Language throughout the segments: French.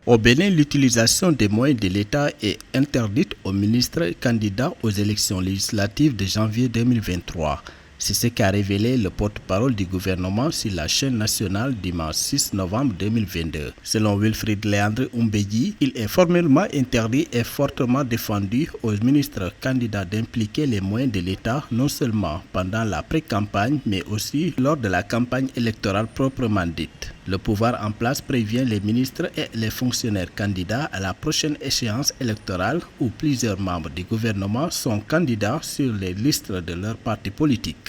Au Bénin, l'utilisation des moyens de l'État est interdite aux ministres candidats aux élections législatives de janvier 2023. C'est ce qu'a révélé le porte-parole du gouvernement sur la chaîne nationale dimanche 6 novembre 2022. Selon Wilfrid Léandre Oumbédi, il est formellement interdit et fortement défendu aux ministres candidats d'impliquer les moyens de l'État non seulement pendant la pré-campagne mais aussi lors de la campagne électorale proprement dite. Le pouvoir en place prévient les ministres et les fonctionnaires candidats à la prochaine échéance électorale où plusieurs membres du gouvernement sont candidats sur les listes de leur parti politique.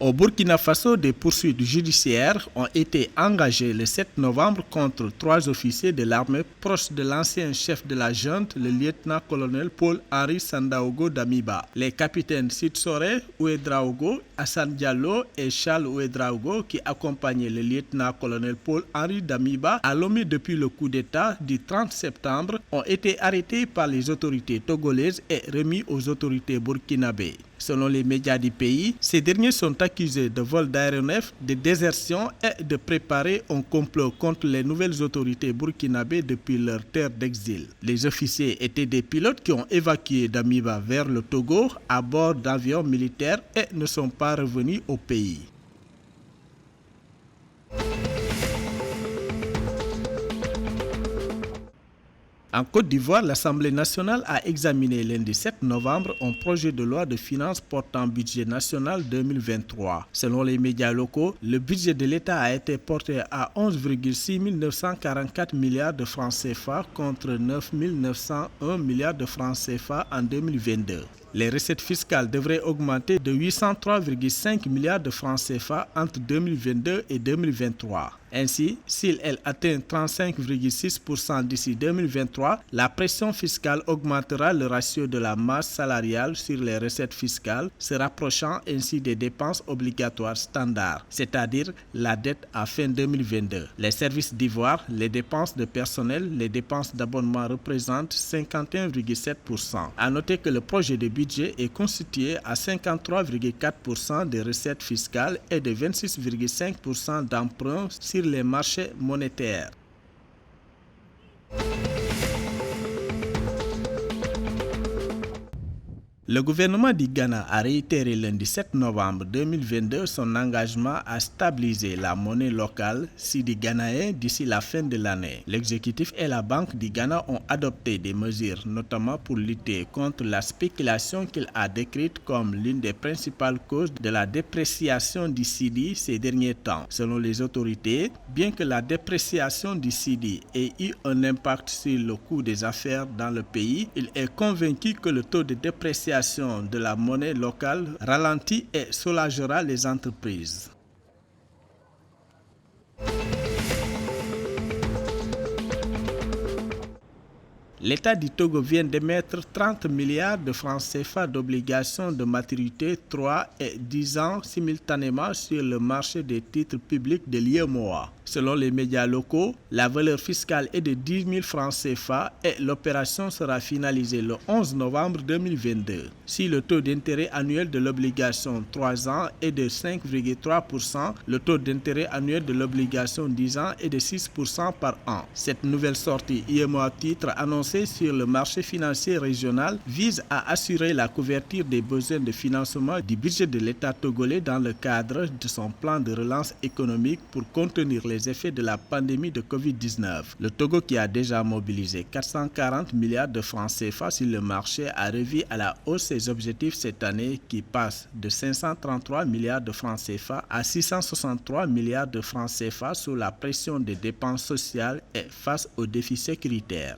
Au Burkina Faso, des poursuites judiciaires ont été engagées le 7 novembre contre 3 officiers de l'armée proches de l'ancien chef de la junte, le lieutenant-colonel Paul-Henri Sandaogo Damiba. Les capitaines Sitsore Ouedraogo, Hassan Diallo et Charles Ouedraogo, qui accompagnaient le lieutenant-colonel Paul-Henri Damiba à Lomé depuis le coup d'État du 30 septembre, ont été arrêtés par les autorités togolaises et remis aux autorités burkinabées. Selon les médias du pays, ces derniers sont accusés de vol d'aéronefs, de désertion et de préparer un complot contre les nouvelles autorités burkinabées depuis leur terre d'exil. Les officiers étaient des pilotes qui ont évacué Damiba vers le Togo à bord d'avions militaires et ne sont pas revenus au pays. En Côte d'Ivoire, l'Assemblée nationale a examiné lundi 7 novembre un projet de loi de finances portant budget national 2023. Selon les médias locaux, le budget de l'État a été porté à 11,6 944 milliards de francs CFA contre 9 901 milliards de francs CFA en 2022. Les recettes fiscales devraient augmenter de 803,5 milliards de francs CFA entre 2022 et 2023. Ainsi, si elle atteint 35,6% d'ici 2023, la pression fiscale augmentera le ratio de la masse salariale sur les recettes fiscales, se rapprochant ainsi des dépenses obligatoires standards, c'est-à-dire la dette à fin 2022. Les services d'ivoire, les dépenses de personnel, les dépenses d'abonnement représentent 51,7%. À noter que le projet de budget est constitué à 53,4% des recettes fiscales et de 26,5% d'emprunts sur les marchés monétaires. Le gouvernement du Ghana a réitéré lundi 7 novembre 2022 son engagement à stabiliser la monnaie locale cedi ghanéen d'ici la fin de l'année. L'exécutif et la Banque du Ghana ont adopté des mesures, notamment pour lutter contre la spéculation qu'il a décrite comme l'une des principales causes de la dépréciation du cedi ces derniers temps. Selon les autorités, bien que la dépréciation du cedi ait eu un impact sur le coût des affaires dans le pays, il est convaincu que le taux de dépréciation de la monnaie locale ralentit et soulagera les entreprises. L'État du Togo vient d'émettre 30 milliards de francs CFA d'obligations de maturité 3 et 10 ans simultanément sur le marché des titres publics de l'IMOA. Selon les médias locaux, la valeur fiscale est de 10 000 francs CFA et l'opération sera finalisée le 11 novembre 2022. Si le taux d'intérêt annuel de l'obligation 3 ans est de 5,3%, le taux d'intérêt annuel de l'obligation 10 ans est de 6% par an. Cette nouvelle sortie IMOA titre annoncée sur le marché financier régional vise à assurer la couverture des besoins de financement du budget de l'État togolais dans le cadre de son plan de relance économique pour contenir les effets de la pandémie de Covid-19. Le Togo, qui a déjà mobilisé 440 milliards de francs CFA sur le marché, a revu à la hausse ses objectifs cette année qui passent de 533 milliards de francs CFA à 663 milliards de francs CFA sous la pression des dépenses sociales et face aux défis sécuritaires.